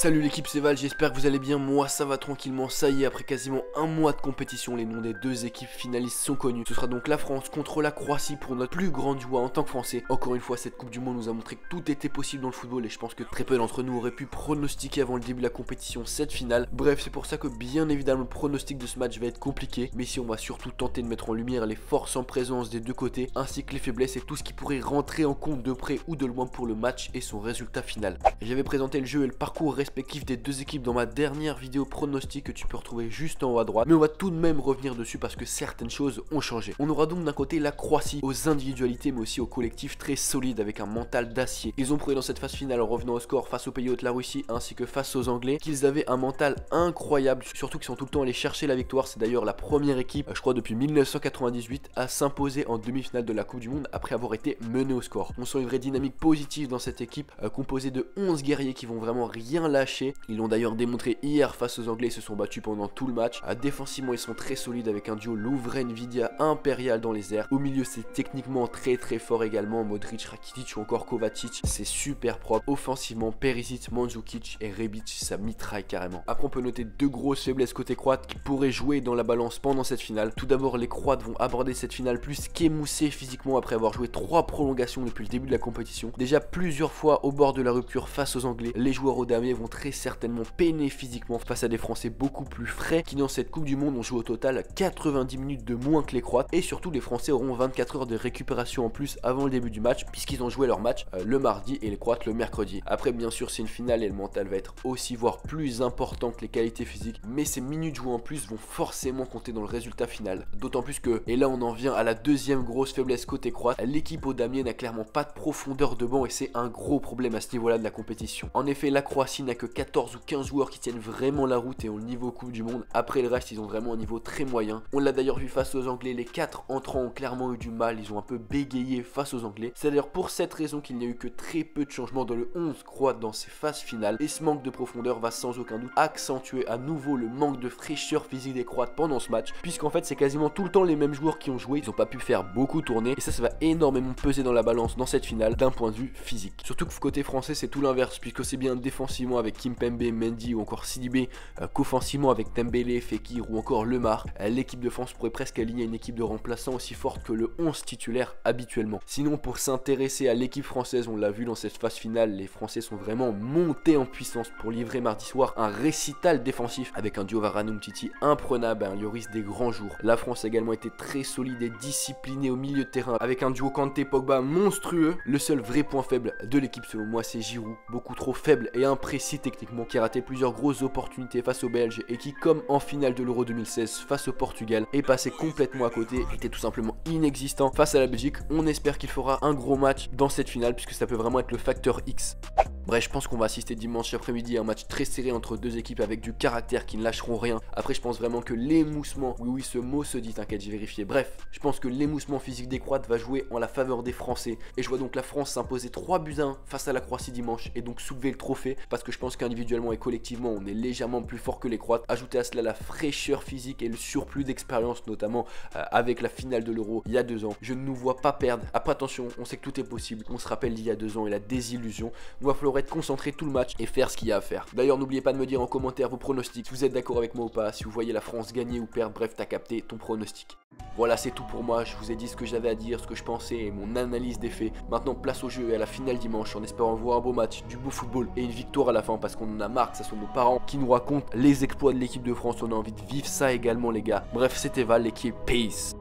Salut l'équipe, c'est Val, j'espère que vous allez bien, moi ça va tranquillement. Ça y est, après quasiment un mois de compétition, les noms des deux équipes finalistes sont connus. Ce sera donc la France contre la Croatie pour notre plus grande joie en tant que Français. Encore une fois, cette Coupe du Monde nous a montré que tout était possible dans le football et je pense que très peu d'entre nous auraient pu pronostiquer avant le début de la compétition cette finale. Bref, c'est pour ça que bien évidemment le pronostic de ce match va être compliqué, mais ici on va surtout tenter de mettre en lumière les forces en présence des deux côtés, ainsi que les faiblesses et tout ce qui pourrait rentrer en compte de près ou de loin pour le match et son résultat final. J'avais présenté le jeu et le parcours respectif des deux équipes dans ma dernière vidéo pronostic que tu peux retrouver juste en haut à droite, mais on va tout de même revenir dessus parce que certaines choses ont changé. On aura donc d'un côté la Croatie aux individualités mais aussi au collectif très solide avec un mental d'acier. Ils ont prouvé dans cette phase finale en revenant au score face aux pays hôtes, la Russie ainsi que face aux Anglais, qu'ils avaient un mental incroyable, surtout qu'ils sont tout le temps allés chercher la victoire. C'est d'ailleurs la première équipe, je crois depuis 1998, à s'imposer en demi-finale de la Coupe du Monde après avoir été menée au score. On sent une vraie dynamique positive dans cette équipe composée de 11 guerriers qui vont vraiment rien lâcher. Ils l'ont d'ailleurs démontré hier face aux Anglais, ils se sont battus pendant tout le match. Défensivement ils sont très solides avec un duo Lovren-Vidia impérial dans les airs. Au milieu c'est techniquement très fort également, Modric, Rakitic ou encore Kovacic, c'est super propre. Offensivement Perisic, Mandzukic et Rebic, ça mitraille carrément. Après on peut noter deux grosses faiblesses côté croate qui pourraient jouer dans la balance pendant cette finale. Tout d'abord les Croates vont aborder cette finale plus qu'émoussés physiquement après avoir joué 3 prolongations depuis le début de la compétition. Déjà plusieurs fois au bord de la rupture face aux Anglais, les joueurs au damier vont très certainement peiner physiquement face à des Français beaucoup plus frais qui dans cette Coupe du Monde ont joué au total 90 minutes de moins que les Croates, et surtout les Français auront 24 heures de récupération en plus avant le début du match puisqu'ils ont joué leur match le mardi et les Croates le mercredi. Après bien sûr c'est une finale et le mental va être aussi voire plus important que les qualités physiques, mais ces minutes jouées en plus vont forcément compter dans le résultat final. D'autant plus que, et là on en vient à la deuxième grosse faiblesse côté croate, l'équipe au damier n'a clairement pas de profondeur de banc et c'est un gros problème à ce niveau là de la compétition. En effet la Croatie n'a que 14 ou 15 joueurs qui tiennent vraiment la route et ont le niveau Coupe du Monde. Après le reste ils ont vraiment un niveau très moyen. On l'a d'ailleurs vu face aux Anglais, les 4 entrants ont clairement eu du mal, ils ont un peu bégayé face aux Anglais. C'est d'ailleurs pour cette raison qu'il n'y a eu que très peu de changements dans le 11 croate dans ces phases finales, et ce manque de profondeur va sans aucun doute accentuer à nouveau le manque de fraîcheur physique des Croates pendant ce match, puisqu'en fait c'est quasiment tout le temps les mêmes joueurs qui ont joué, ils n'ont pas pu faire beaucoup tourner et ça va énormément peser dans la balance dans cette finale d'un point de vue physique. Surtout que côté français c'est tout l'inverse, puisque c'est bien défensivement avec Kimpembe, Mendy ou encore Sidibé qu'offensivement avec Dembélé, Fekir ou encore Lemar, l'équipe de France pourrait presque aligner une équipe de remplaçants aussi forte que le 11 titulaire habituellement. Sinon pour s'intéresser à l'équipe française, on l'a vu dans cette phase finale, les Français sont vraiment montés en puissance pour livrer mardi soir un récital défensif avec un duo Varane-Umtiti imprenable, un Lloris des grands jours. La France a également été très solide et disciplinée au milieu de terrain avec un duo Kanté-Pogba monstrueux. Le seul vrai point faible de l'équipe selon moi c'est Giroud, beaucoup trop faible et imprécis techniquement, qui a raté plusieurs grosses opportunités face aux Belges et qui, comme en finale de l'Euro 2016 face au Portugal, est passé complètement à côté, était tout simplement inexistant face à la Belgique. On espère qu'il fera un gros match dans cette finale puisque ça peut vraiment être le facteur X. Bref, je pense qu'on va assister dimanche après-midi à un match très serré entre deux équipes avec du caractère qui ne lâcheront rien. Après, je pense vraiment que l'émoussement, oui ce mot se dit, t'inquiète, j'ai vérifié. Bref, je pense que l'émoussement physique des Croates va jouer en la faveur des Français. Et je vois donc la France s'imposer 3-1 face à la Croatie dimanche et donc soulever le trophée parce que je pense qu'individuellement et collectivement, on est légèrement plus fort que les Croates. Ajoutez à cela la fraîcheur physique et le surplus d'expérience, notamment avec la finale de l'Euro il y a 2 ans. Je ne nous vois pas perdre. Après, attention, on sait que tout est possible. On se rappelle d'il y a 2 ans et la désillusion. Il va falloir être concentré tout le match et faire ce qu'il y a à faire. D'ailleurs n'oubliez pas de me dire en commentaire vos pronostics, si vous êtes d'accord avec moi ou pas, si vous voyez la France gagner ou perdre, bref t'as capté ton pronostic. Voilà, c'est tout pour moi, je vous ai dit ce que j'avais à dire, ce que je pensais et mon analyse des faits. Maintenant place au jeu et à la finale dimanche en espérant voir un beau match, du beau football et une victoire à la fin parce qu'on en a marre que ce soit nos parents qui nous racontent les exploits de l'équipe de France. On a envie de vivre ça également les gars. Bref, c'était Val, l'équipe, peace.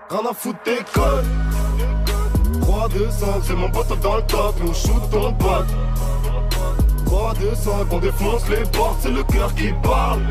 Rien à foutre des codes 3-2-5, c'est mon pote dans le top, nous shoot ton pote 3-2-5, on défonce les portes, c'est le cœur qui parle